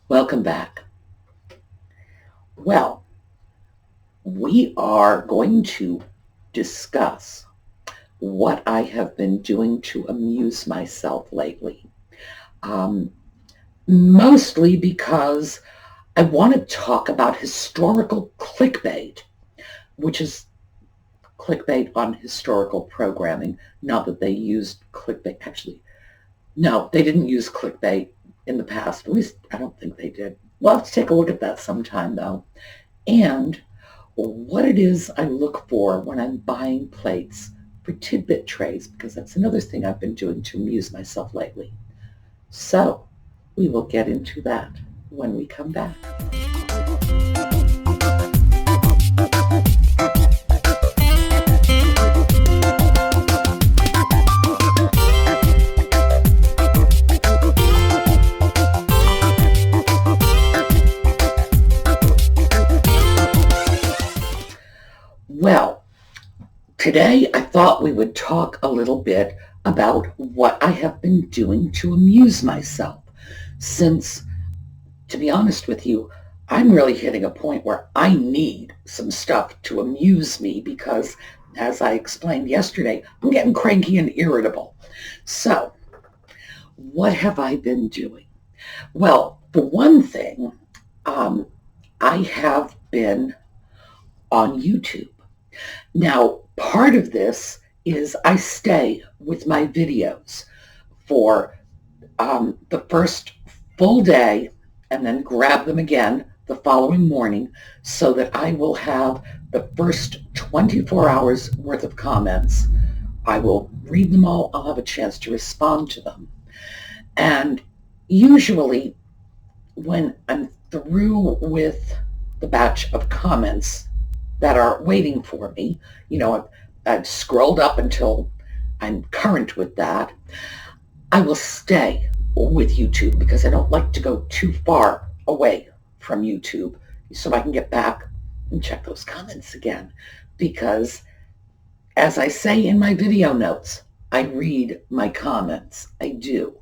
Welcome back. Well, we are going to discuss what I have been doing to amuse myself lately. Um, Mostly because I want to talk about historical clickbait, which is clickbait on historical programming. Not that they used clickbait. Actually, no, they didn't use clickbait in the past. At least I don't think they did. We'll have to take a look at that sometime, though. And what it is I look for when I'm buying plates for Tidbit trays, because that's another thing I've been doing to amuse myself lately. So we will get into that when we come back. Well, today I thought we would talk a little bit about what I have been doing to amuse myself, since, to be honest with you, I'm really hitting a point where I need some stuff to amuse me because, as I explained yesterday, I'm getting cranky and irritable. So, what have I been doing? Well, for one thing, I have been on YouTube. Now, part of this is I stay with my videos for the first full day and then grab them again the following morning so that I will have the first 24 hours worth of comments. I will read them all. I'll have a chance to respond to them. And usually when I'm through with the batch of comments that are waiting for me, I've scrolled up until I'm current with that, I will stay with YouTube because I don't like to go too far away from YouTube so I can get back and check those comments again. Because, as I say in my video notes, I read my comments. I do.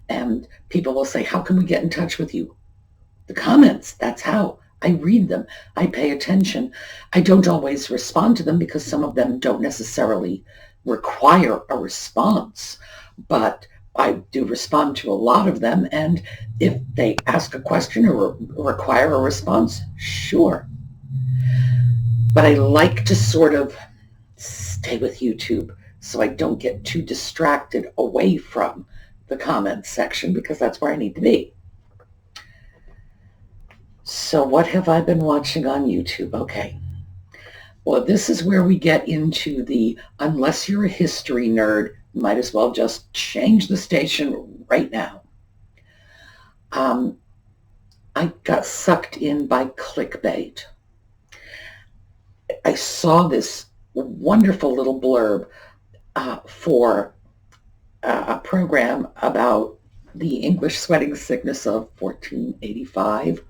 And people will say, how can we get in touch with you? The comments, that's how. I read them. I pay attention. I don't always respond to them because some of them don't necessarily require a response, but I do respond to a lot of them, and if they ask a question or require a response, sure. But I like to sort of stay with YouTube so I don't get too distracted away from the comments section because that's where I need to be. So what have I been watching on YouTube? Okay. Well, this is where we get into the, unless you're a history nerd, you might as well just change the station right now. I got sucked in by clickbait. I saw this wonderful little blurb for a program about the English sweating sickness of 1485.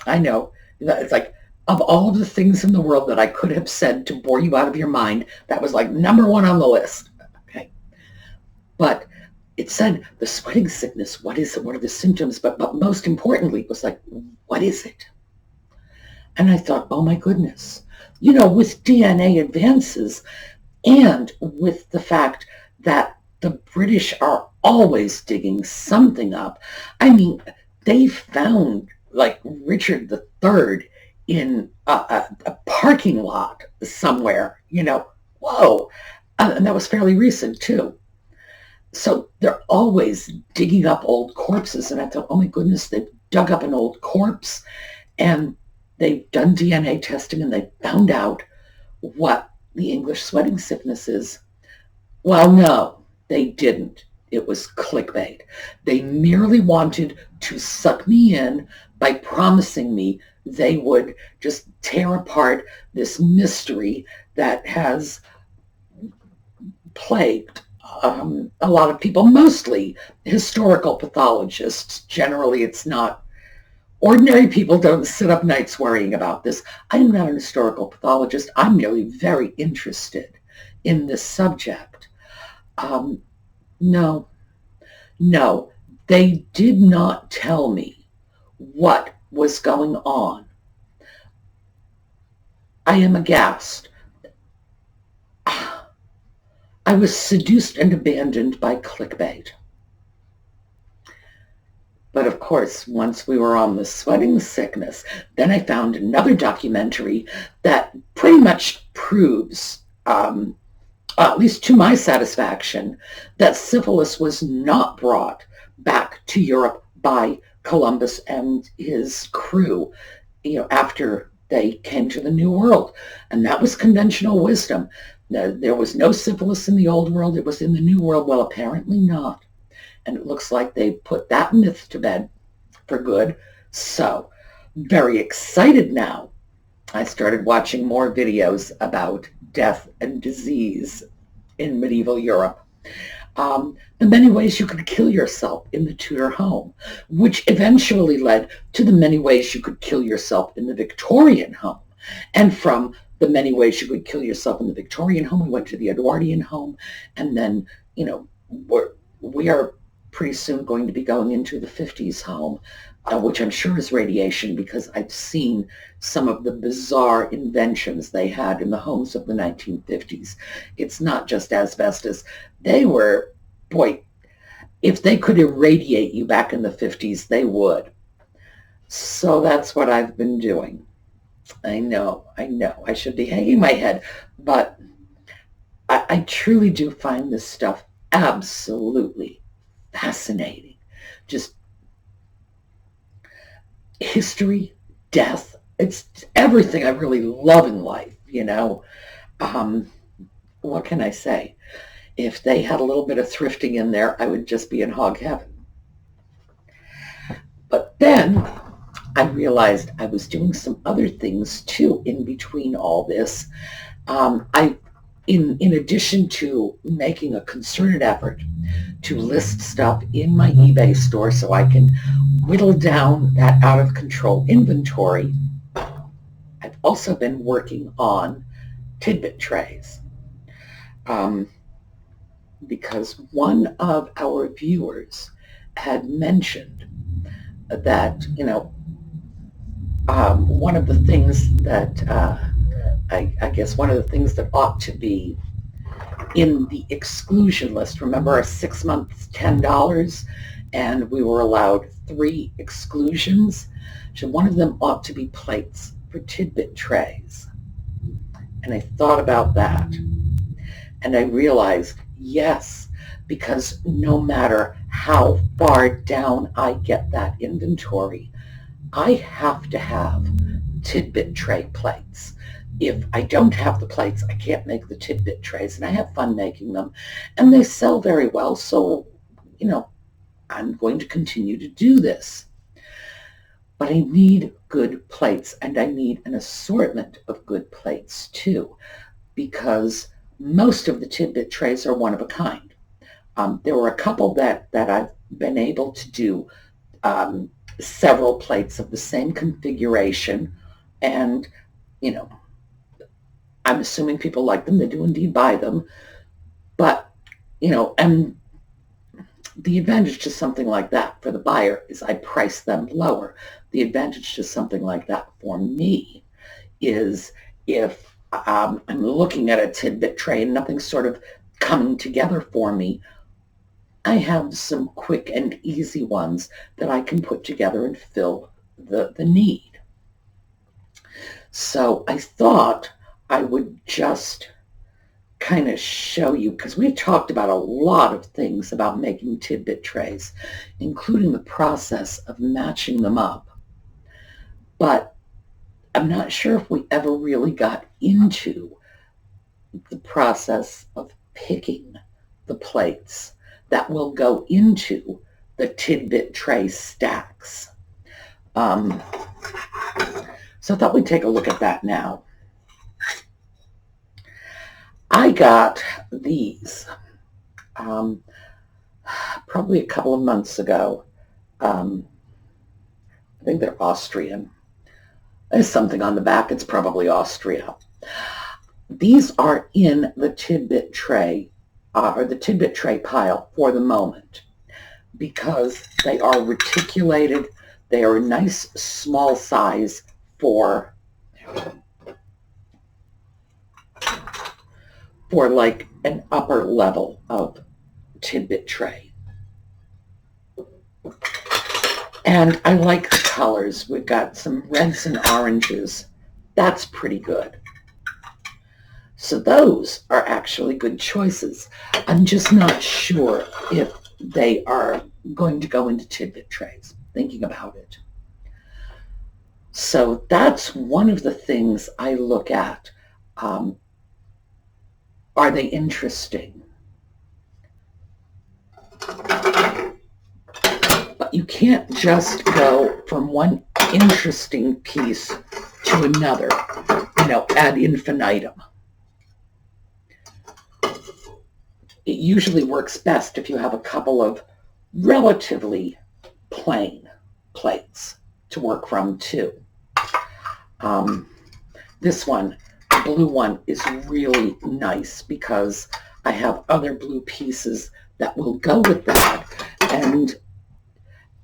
I know, it's like, of all of the things in the world that I could have said to bore you out of your mind, that was like number one on the list. Okay. But it said the sweating sickness, what is it? What are the symptoms? But most importantly, it was like, what is it? And I thought, oh my goodness, with DNA advances and with the fact that the British are always digging something up. I mean, they found like Richard III in a parking lot somewhere, whoa. And that was fairly recent too. So they're always digging up old corpses. And I thought, oh my goodness, they've dug up an old corpse and they've done DNA testing and they found out what the English sweating sickness is. Well, no, they didn't. It was clickbait. They merely wanted to suck me in by promising me they would just tear apart this mystery that has plagued a lot of people, mostly historical pathologists. Generally, it's not. Ordinary people don't sit up nights worrying about this. I'm not an historical pathologist. I'm merely very interested in this subject. No, they did not tell me what was going on. I am aghast. I was seduced and abandoned by clickbait. But of course, once we were on the sweating sickness, then I found another documentary that pretty much proves, at least to my satisfaction, that syphilis was not brought back to Europe by Columbus and his crew, after they came to the New World. And that was conventional wisdom. There was no syphilis in the Old World. It was in the New World. Well, apparently not. And it looks like they put that myth to bed for good. So, very excited now. I started watching more videos about death and disease in medieval Europe. The many ways you could kill yourself in the Tudor home, which eventually led to the many ways you could kill yourself in the Victorian home. And from the many ways you could kill yourself in the Victorian home, we went to the Edwardian home, and then, we are pretty soon going to be going into the 50s home, which I'm sure is radiation, because I've seen some of the bizarre inventions they had in the homes of the 1950s. It's not just asbestos. They were, boy, if they could irradiate you back in the 50s, they would. So that's what I've been doing. I know, I should be hanging my head, but I truly do find this stuff absolutely fascinating. Just history, death, it's everything I really love in life, What can I say? If they had a little bit of thrifting in there, I would just be in hog heaven. But then I realized I was doing some other things too in between all this. In addition to making a concerted effort to list stuff in my eBay store so I can whittle down that out of control inventory, I've also been working on Tidbit trays. Because one of our viewers had mentioned that, one of the things that I guess one of the things that ought to be in the exclusion list, remember our 6 months, $10, and we were allowed 3 exclusions. So one of them ought to be plates for Tidbit trays. And I thought about that. And I realized, yes, because no matter how far down I get that inventory, I have to have Tidbit tray plates. If I don't have the plates, I can't make the Tidbit trays, and I have fun making them, and they sell very well, so, I'm going to continue to do this. But I need good plates, and I need an assortment of good plates, too, because most of the Tidbit trays are one of a kind. There were a couple that I've been able to do several plates of the same configuration, and, I'm assuming people like them. They do indeed buy them. But, and the advantage to something like that for the buyer is I price them lower. The advantage to something like that for me is if I'm looking at a Tidbit tray and nothing's sort of coming together for me, I have some quick and easy ones that I can put together and fill the need. So I thought I would just kind of show you, because we've talked about a lot of things about making Tidbit trays, including the process of matching them up. But I'm not sure if we ever really got into the process of picking the plates that will go into the Tidbit tray stacks. So I thought we'd take a look at that now. I got these probably a couple of months ago. I think they're Austrian. There's something on the back. It's probably Austria. These are in the Tidbit tray, or the Tidbit tray pile for the moment, because they are reticulated. They are a nice small size for like an upper level of Tidbit tray. And I like the colors. We've got some reds and oranges. That's pretty good. So those are actually good choices. I'm just not sure if they are going to go into Tidbit trays, thinking about it. So that's one of the things I look at. Are they interesting? But you can't just go from one interesting piece to another, ad infinitum. It usually works best if you have a couple of relatively plain plates to work from too. This one, the blue one, is really nice because I have other blue pieces that will go with that, and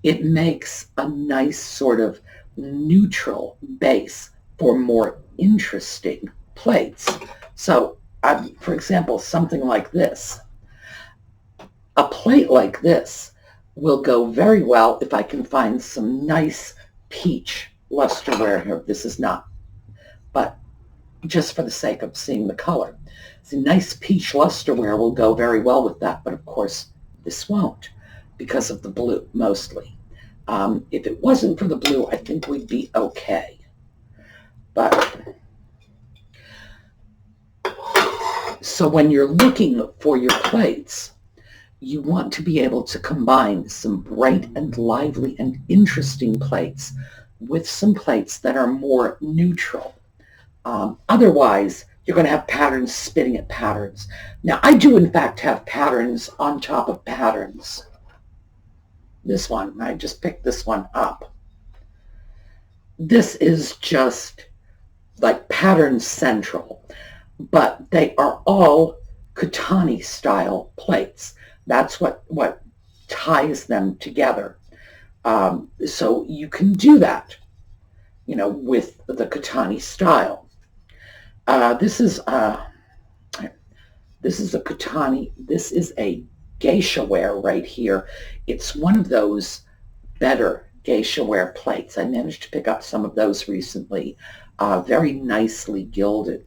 it makes a nice sort of neutral base for more interesting plates. So, for example, something like this. A plate like this will go very well if I can find some nice peach lusterware here. This is not, but just for the sake of seeing the color. See, nice peach lusterware will go very well with that, but of course this won't because of the blue mostly. If it wasn't for the blue, I think we'd be okay. But so when you're looking for your plates, you want to be able to combine some bright and lively and interesting plates with some plates that are more neutral. Otherwise, you're going to have patterns spitting at patterns. Now, I do, in fact, have patterns on top of patterns. This one, I just picked this one up. This is just like pattern central, but they are all Katani style plates. That's what ties them together. So you can do that, with the Katani style. This is a Katani. This is a geisha ware right here. It's one of those better geisha ware plates. I managed to pick up some of those recently. Very nicely gilded.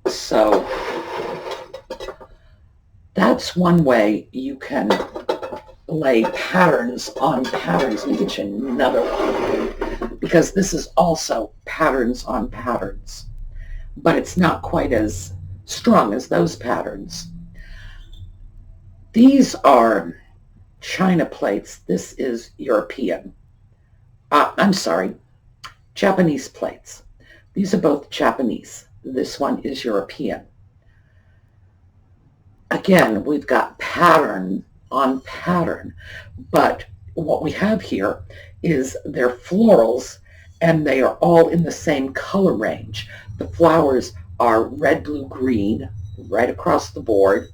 So that's one way you can lay patterns on patterns. Let me get you another one, because this is also patterns on patterns, but it's not quite as strong as those patterns. These are China plates. This is European. I'm sorry, Japanese plates. These are both Japanese. This one is European. Again, we've got pattern on pattern, but what we have here is they're florals, and they are all in the same color range. The flowers are red, blue, green, right across the board.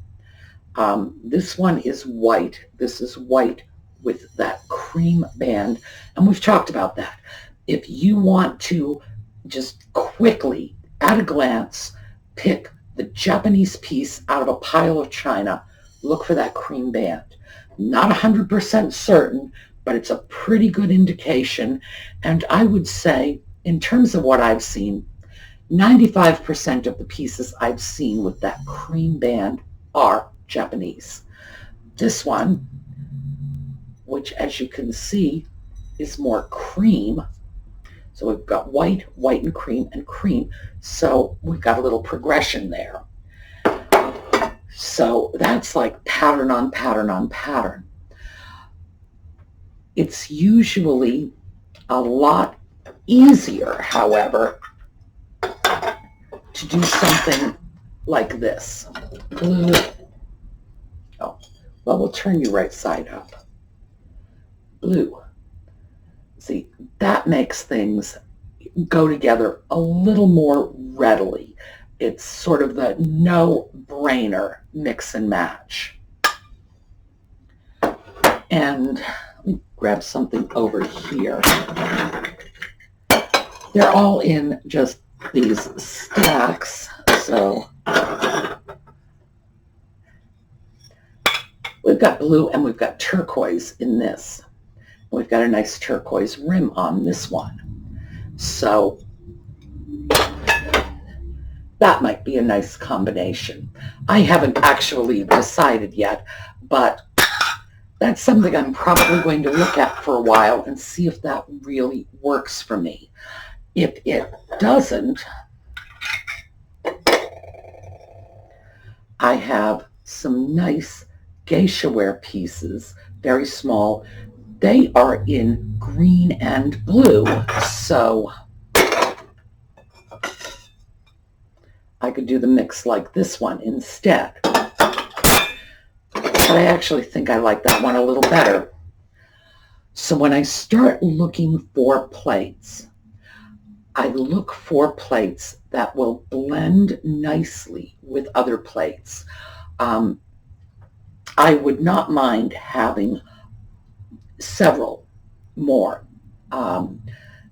This one is white. This is white with that cream band, and we've talked about that. If you want to just quickly, at a glance, pick the Japanese piece out of a pile of china, look for that cream band. Not 100% certain, but it's a pretty good indication. And I would say, in terms of what I've seen, 95% of the pieces I've seen with that cream band are Japanese. This one, which as you can see is more cream. So we've got white, white and cream. So we've got a little progression there. So that's like pattern on pattern on pattern. It's usually a lot easier, however, to do something like this. Blue. Oh, well, we'll turn you right side up. Blue. See, that makes things go together a little more readily. It's sort of the no-brainer mix and match. And me grab something over here. They're all in just these stacks, so we've got blue and we've got turquoise in this. We've got a nice turquoise rim on this one. So that might be a nice combination. I haven't actually decided yet, but that's something I'm probably going to look at for a while and see if that really works for me. If it doesn't, I have some nice geisha ware pieces, very small. They are in green and blue, so I could do the mix like this one instead. But I actually think I like that one a little better. So when I start looking for plates, I look for plates that will blend nicely with other plates. I would not mind having several more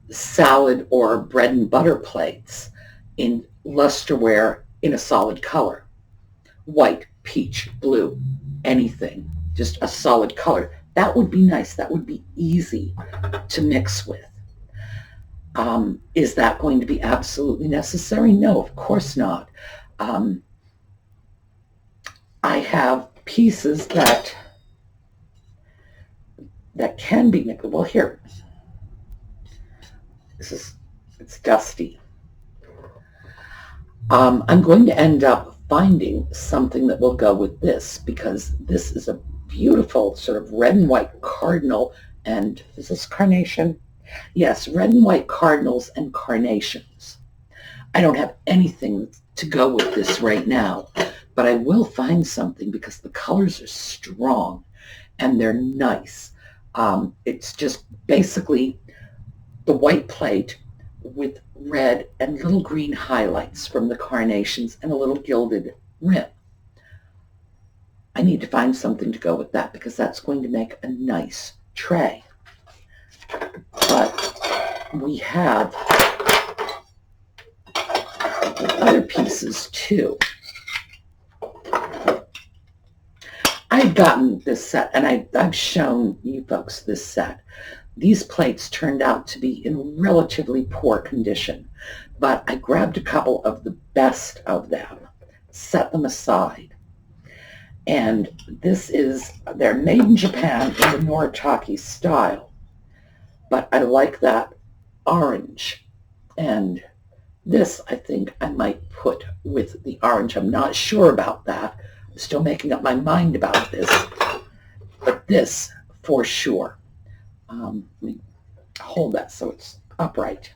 salad or bread and butter plates in lusterware in a solid color. White, peach, blue, anything, just a solid color. That would be nice. That would be easy to mix with. Is that going to be absolutely necessary? No, of course not. I have pieces that can be mixed. Well, here, it's dusty. I'm going to end up finding something that will go with this, because this is a beautiful sort of red and white cardinal, and is this carnation? Yes, red and white cardinals and carnations. I don't have anything to go with this right now, but I will find something because the colors are strong and they're nice. It's just basically the white plate with red and little green highlights from the carnations and a little gilded rim. I need to find something to go with that because that's going to make a nice tray. But we have other pieces too. I've gotten this set, and I've shown you folks this set. These plates turned out to be in relatively poor condition, but I grabbed a couple of the best of them, set them aside. And they're made in Japan in the Noritake style, but I like that orange. And this, I think I might put with the orange. I'm not sure about that. I'm still making up my mind about this, but this for sure. Let me hold that so it's upright.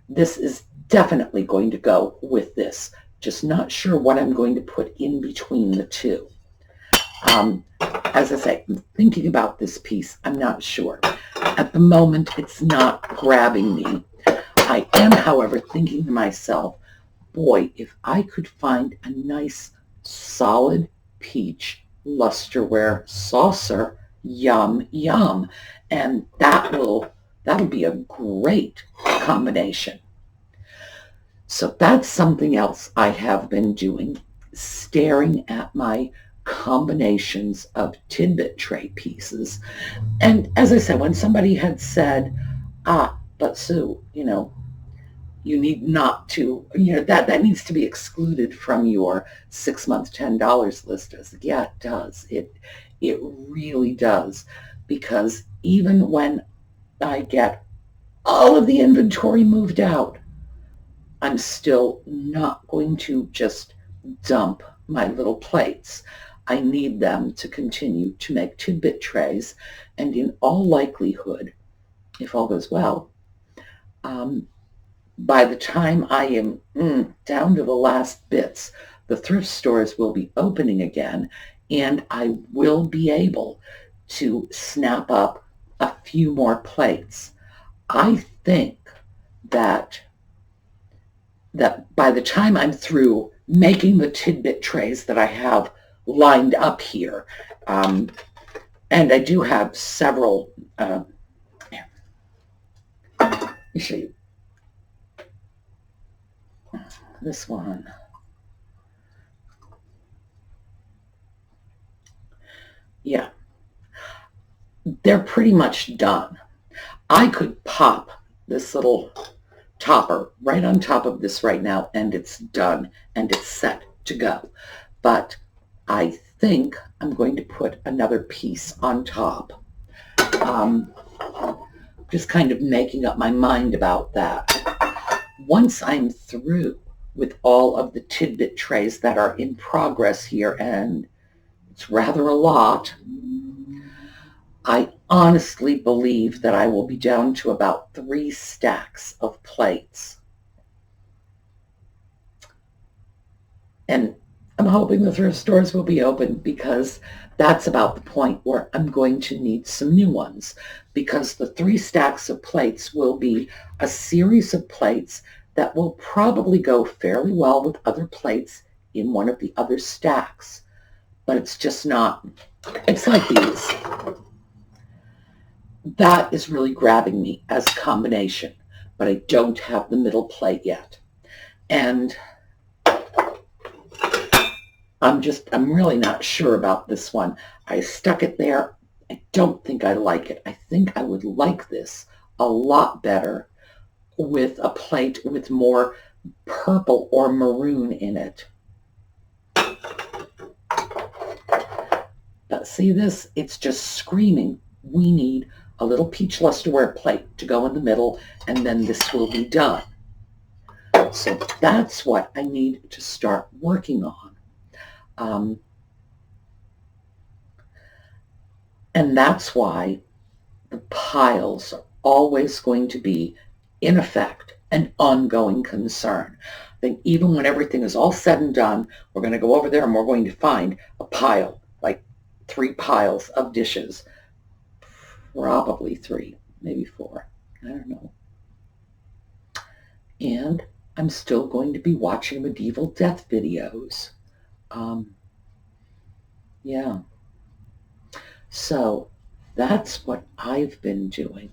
This is definitely going to go with this. Just not sure what I'm going to put in between the two. As I say, I'm thinking about this piece. I'm not sure. At the moment, it's not grabbing me. I am, however, thinking to myself, boy, if I could find a nice solid peach lusterware saucer, yum, yum. And that'll be a great combination. So that's something else I have been doing, staring at my combinations of Tidbit tray pieces. And as I said, when somebody had said, but Sue, you need not to, that needs to be excluded from your 6-month $10 list. I said, yeah, it does. It really does. Because even when I get all of the inventory moved out, I'm still not going to just dump my little plates. I need them to continue to make Tidbit trays, and in all likelihood, if all goes well, by the time I am down to the last bits, the thrift stores will be opening again, and I will be able to snap up a few more plates. I think that by the time I'm through making the Tidbit trays that I have lined up here, And I do have several, here, let me show you this one. Yeah, they're pretty much done. I could pop this little topper right on top of this right now, and it's done and it's set to go. But I think I'm going to put another piece on top. Just kind of making up my mind about that. Once I'm through with all of the Tidbit trays that are in progress here, and it's rather a lot, I honestly believe that I will be down to about 3 stacks of plates. And I'm hoping the thrift stores will be open, because that's about the point where I'm going to need some new ones, because the 3 stacks of plates will be a series of plates that will probably go fairly well with other plates in one of the other stacks. But it's just not, it's like these. That is really grabbing me as a combination, but I don't have the middle plate yet. And I'm really not sure about this one. I stuck it there. I don't think I like it. I think I would like this a lot better with a plate with more purple or maroon in it. But see this? It's just screaming, we need a little peach lusterware plate to go in the middle, and then this will be done. So that's what I need to start working on. And that's why the piles are always going to be, in effect, an ongoing concern. I think even when everything is all said and done, we're going to go over there and we're going to find a pile, like 3 piles of dishes. Probably 3, maybe 4. I don't know. And I'm still going to be watching medieval death videos. Yeah. So that's what I've been doing.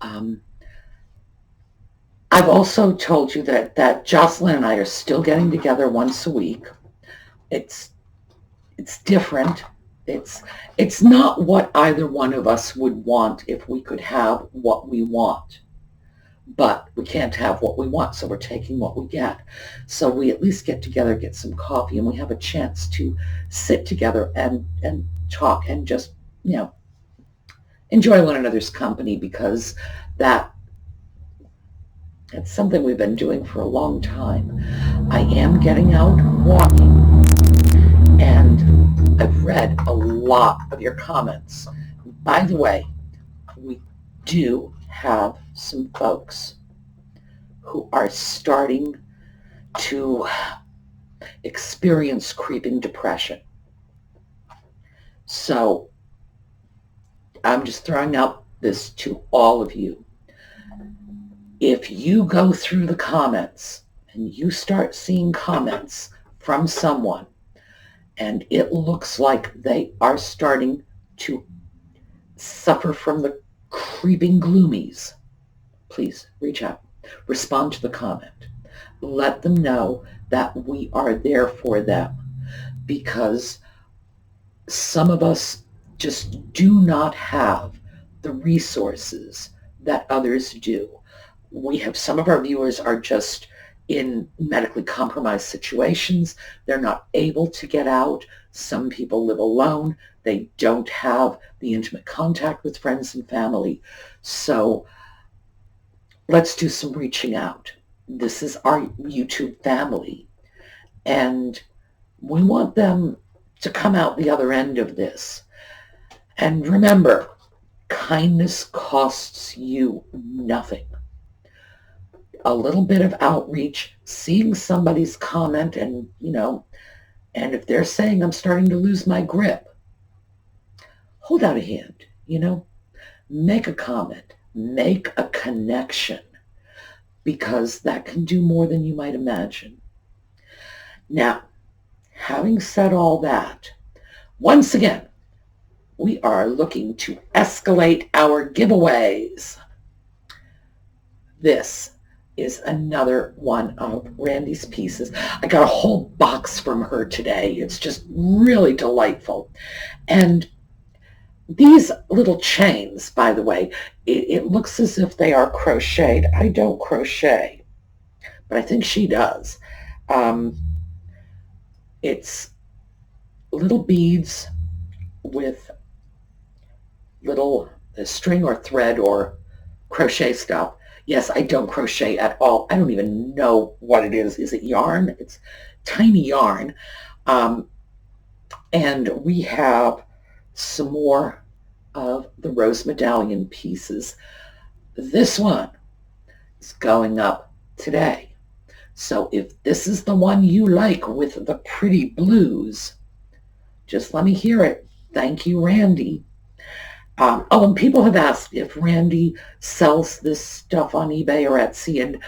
I've also told you that Jocelyn and I are still getting together once a week. It's different. It's not what either one of us would want if we could have what we want. But we can't have what we want, so we're taking what we get. So we at least get together, get some coffee, and we have a chance to sit together and talk and just, enjoy one another's company, because that's something we've been doing for a long time. I am getting out walking, and I've read a lot of your comments. By the way, we do have some folks who are starting to experience creeping depression. So I'm just throwing out this to all of you. If you go through the comments and you start seeing comments from someone and it looks like they are starting to suffer from the creeping gloomies, please reach out, respond to the comment. Let them know that we are there for them, because some of us just do not have the resources that others do. We have, some of our viewers are just in medically compromised situations. They're not able to get out. Some people live alone. They don't have the intimate contact with friends and family. So let's do some reaching out. This is our YouTube family, and we want them to come out the other end of this. And remember, kindness costs you nothing. A little bit of outreach, seeing somebody's comment, and and if they're saying, I'm starting to lose my grip, hold out a hand, make a comment, make a connection, because that can do more than you might imagine. Now, having said all that, once again, we are looking to escalate our giveaways. This is another one of Randy's pieces. I got a whole box from her today. It's just really delightful. And these little chains, by the way, it looks as if they are crocheted. I don't crochet, but I think she does. It's little beads with little string or thread or crochet stuff. Yes, I don't crochet at all. I don't even know what it is. Is it yarn? It's tiny yarn. And we have some more of the rose medallion pieces. This one is going up today. So if this is the one you like with the pretty blues, just let me hear it. Thank you, Randy. And people have asked if Randy sells this stuff on eBay or Etsy, and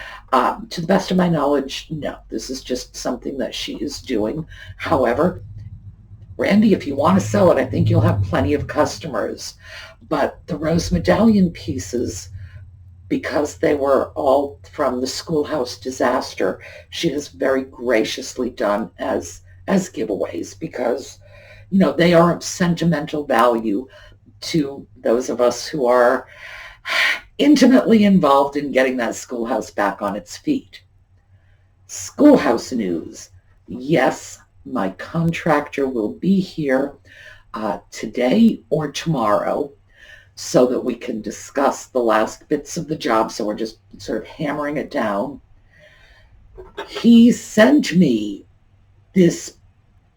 to the best of my knowledge, no. This is just something that she is doing. However, Randy, if you want to sell it, I think you'll have plenty of customers. But the rose medallion pieces, because they were all from the Schoolhouse disaster, she has very graciously done as giveaways because, you know, they are of sentimental value to those of us who are intimately involved in getting that schoolhouse back on its feet. Schoolhouse news. Yes, my contractor will be here today or tomorrow so that we can discuss the last bits of the job. So we're just sort of hammering it down. He sent me this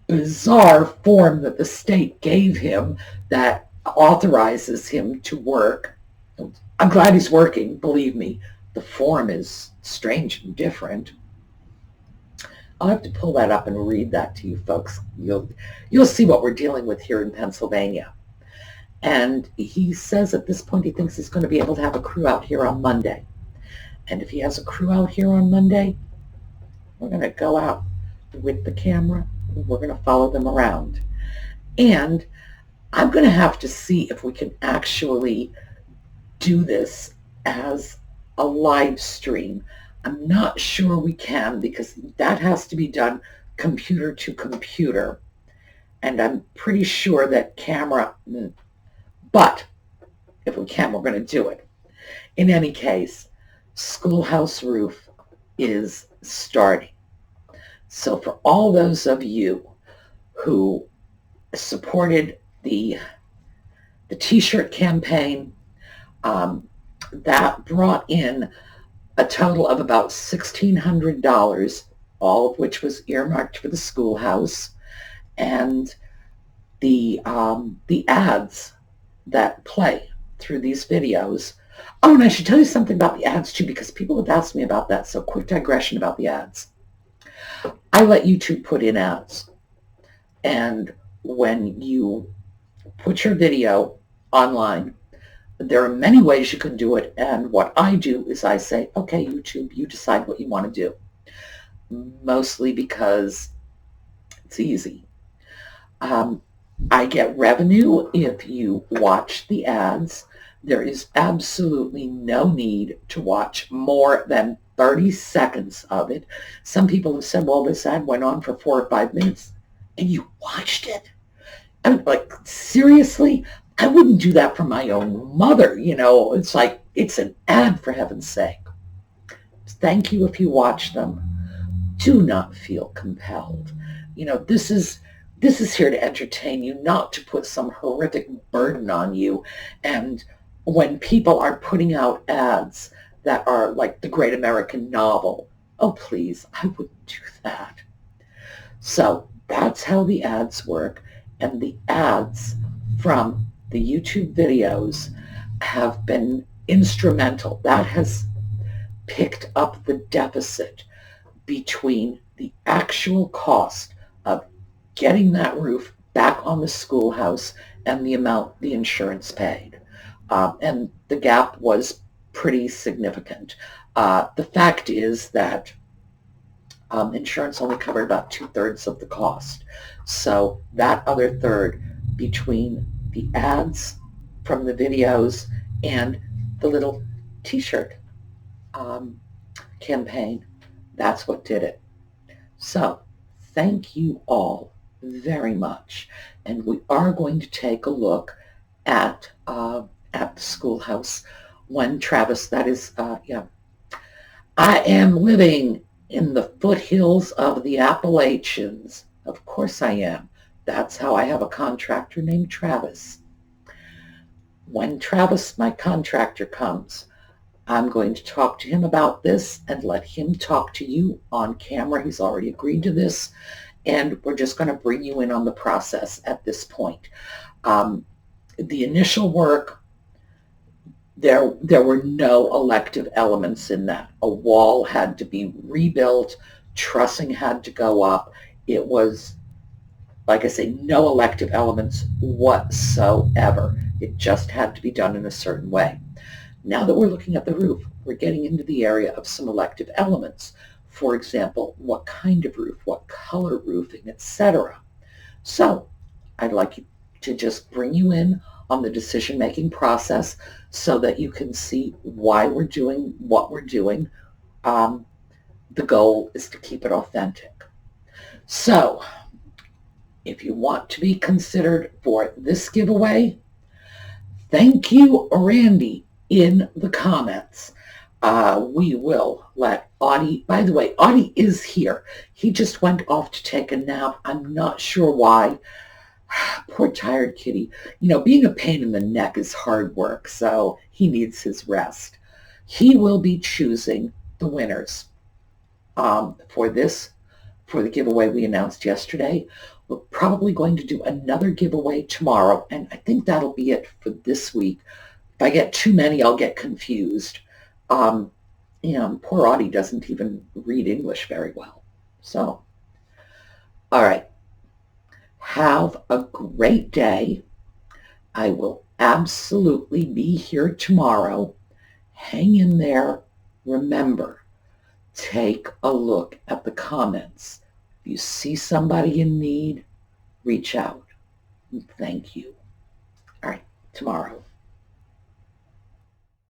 bizarre form that the state gave him that authorizes him to work. I'm glad he's working, believe me. The form is strange and different. I'll have to pull that up and read that to you folks. You'll see what we're dealing with here in Pennsylvania. And he says at this point he thinks he's going to be able to have a crew out here on Monday. And if he has a crew out here on Monday, we're going to go out with the camera. We're going to follow them around. And I'm going to have to see if we can actually do this as a live stream. I'm not sure we can because that has to be done computer to computer. And I'm pretty sure that camera, but if we can, we're going to do it. In any case, Schoolhouse roof is starting. So for all those of you who supported the t-shirt campaign, that brought in a total of about $1,600, all of which was earmarked for the schoolhouse, and the ads that play through these videos. Oh, and I should tell you something about the ads too, because people have asked me about that. So quick digression about the ads. I let YouTube put in ads, and when you put your video online, there are many ways you can do it, and what I do is I say, okay, YouTube, you decide what you want to do, mostly because it's easy. I get revenue if you watch the ads. There is absolutely no need to watch more than 30 seconds of it. Some people have said, well, this ad went on for 4 or 5 minutes, and you watched it? I'm like, seriously? I wouldn't do that for my own mother, you know. It's like, it's an ad, for heaven's sake. Thank you if you watch them. Do not feel compelled. You know, this is here to entertain you, not to put some horrific burden on you. And when people are putting out ads that are like the Great American Novel, oh, please, I wouldn't do that. So that's how the ads work. And the ads from the YouTube videos have been instrumental. That has picked up the deficit between the actual cost of getting that roof back on the schoolhouse and the amount the insurance paid. And the gap was pretty significant. The fact is that insurance only covered about 2/3 of the cost. So that other third between the ads from the videos and the little t-shirt campaign. That's what did it. So thank you all very much. And we are going to take a look at the Schoolhouse when Travis, that is, yeah. I am living in the foothills of the Appalachians. Of course I am. That's how I have a contractor named Travis. When Travis, my contractor, comes, I'm going to talk to him about this and let him talk to you on camera. He's already agreed to this, and we're just going to bring you in on the process at this point. The initial work, there were no elective elements in that. A wall had to be rebuilt, trussing had to go up. It was, like I say, no elective elements whatsoever. It just had to be done in a certain way. Now that we're looking at the roof, we're getting into the area of some elective elements. For example, what kind of roof, what color roofing, etc. So I'd like to just bring you in on the decision-making process so that you can see why we're doing what we're doing. The goal is to keep it authentic. So if you want to be considered for this giveaway, thank you, Randy, in the comments. We will let Audie, by the way, Audie is here. He just went off to take a nap. I'm not sure why. Poor tired kitty. You know, being a pain in the neck is hard work, so he needs his rest. He will be choosing the winners for the giveaway we announced yesterday. We're probably going to do another giveaway tomorrow, and I think that'll be it for this week. If I get too many, I'll get confused. Poor Audie doesn't even read English very well. So, all right. Have a great day. I will absolutely be here tomorrow. Hang in there. Remember, take a look at the comments. If you see somebody in need, reach out. Thank you. All right, tomorrow.